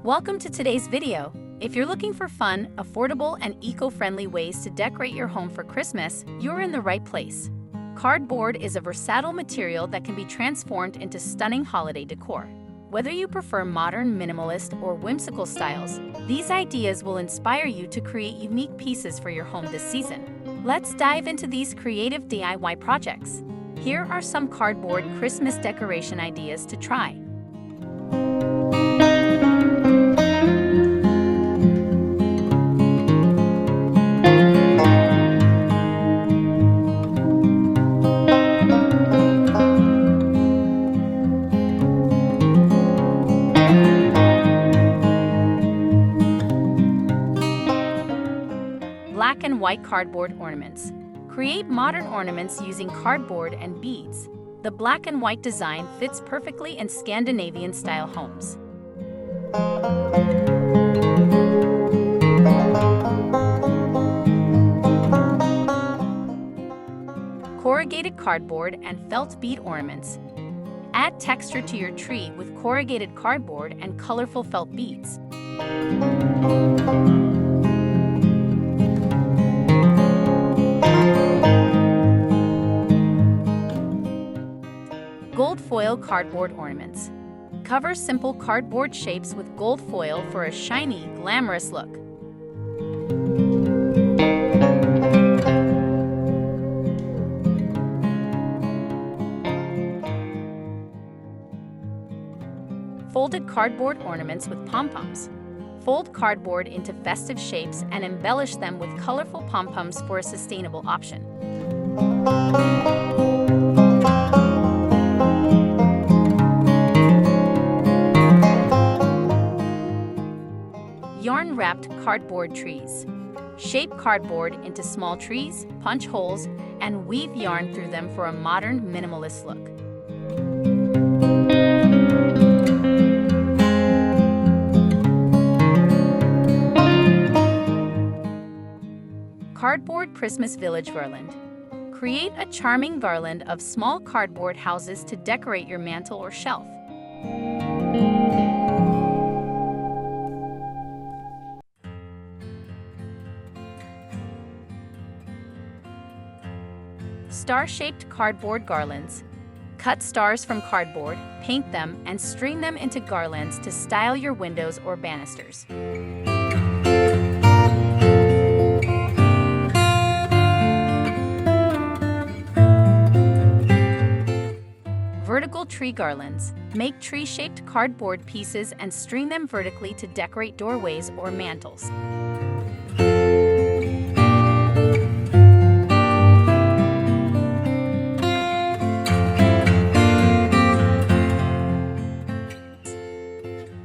Welcome to today's video. If you're looking for fun, affordable, and eco-friendly ways to decorate your home for Christmas, you're in the right place. Cardboard is a versatile material that can be transformed into stunning holiday decor. Whether you prefer modern, minimalist, or whimsical styles, these ideas will inspire you to create unique pieces for your home this season. Let's dive into these creative DIY projects. Here are some cardboard Christmas decoration ideas to try. Black and white cardboard ornaments. Create modern ornaments using cardboard and beads. The black and white design fits perfectly in Scandinavian-style homes. Corrugated cardboard and felt bead ornaments. Add texture to your tree with corrugated cardboard and colorful felt beads. Gold foil cardboard ornaments. Cover simple cardboard shapes with gold foil for a shiny, glamorous look. Folded cardboard ornaments with pom-poms. Fold cardboard into festive shapes and embellish them with colorful pom-poms for a sustainable option. Yarn-wrapped cardboard trees. Shape cardboard into small trees, punch holes, and weave yarn through them for a modern, minimalist look. Cardboard Christmas Village Garland. Create a charming garland of small cardboard houses to decorate your mantle or shelf. Star-shaped cardboard garlands. Cut stars from cardboard, paint them, and string them into garlands to style your windows or banisters. Vertical tree garlands. Make tree-shaped cardboard pieces and string them vertically to decorate doorways or mantles.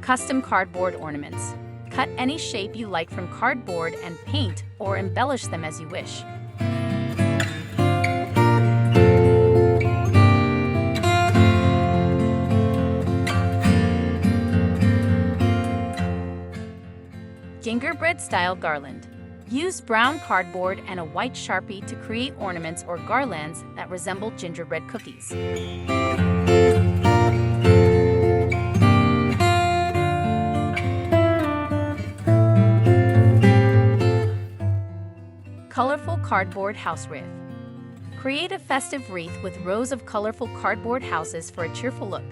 Custom cardboard ornaments. Cut any shape you like from cardboard and paint or embellish them as you wish. Gingerbread-style garland. Use brown cardboard and a white Sharpie to create ornaments or garlands that resemble gingerbread cookies. Colorful cardboard house wreath. Create a festive wreath with rows of colorful cardboard houses for a cheerful look.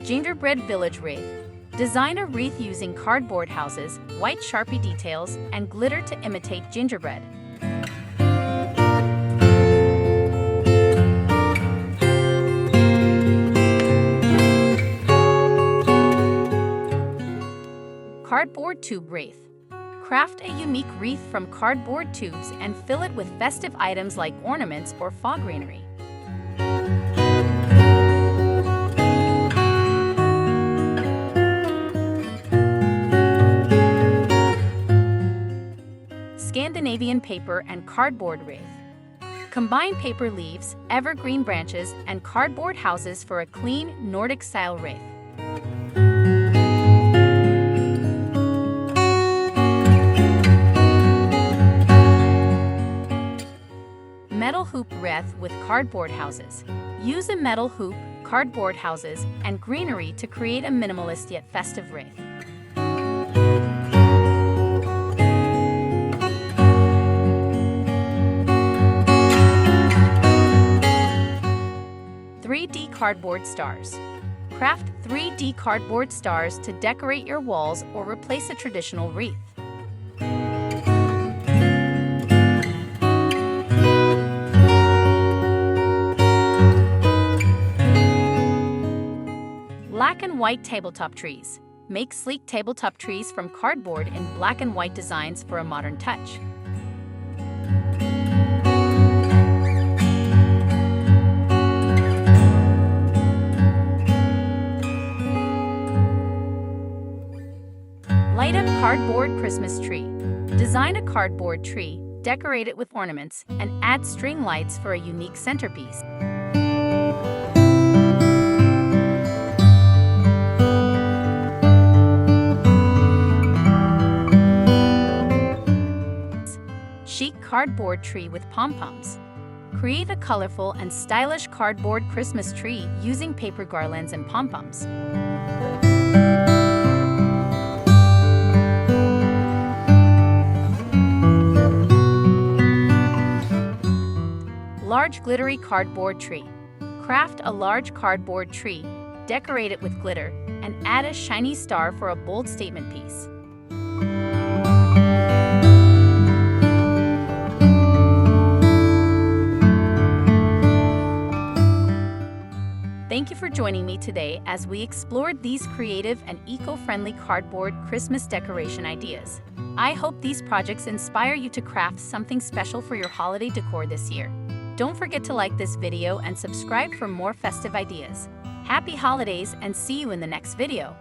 Gingerbread Village Wreath. Design a wreath using cardboard houses, white Sharpie details, and glitter to imitate gingerbread. Cardboard tube wreath. Craft a unique wreath from cardboard tubes and fill it with festive items like ornaments or fog greenery. Scandinavian paper and cardboard wreath. Combine paper leaves, evergreen branches, and cardboard houses for a clean, Nordic-style wreath. hoop wreath with cardboard houses. Use a metal hoop, cardboard houses, and greenery to create a minimalist yet festive wreath. 3D cardboard stars. Craft 3D cardboard stars to decorate your walls or replace a traditional wreath. Black and white tabletop trees. Make sleek tabletop trees from cardboard in black and white designs for a modern touch. Light up cardboard Christmas tree. Design a cardboard tree, decorate it with ornaments, and add string lights for a unique centerpiece. Chic cardboard tree with pom-poms. Create a colorful and stylish cardboard Christmas tree using paper garlands and pom-poms. Large glittery cardboard tree. Craft a large cardboard tree, decorate it with glitter, and add a shiny star for a bold statement piece. Thank you for joining me today as we explored these creative and eco-friendly cardboard Christmas decoration ideas. I hope these projects inspire you to craft something special for your holiday decor this year. Don't forget to like this video and subscribe for more festive ideas. Happy holidays and see you in the next video.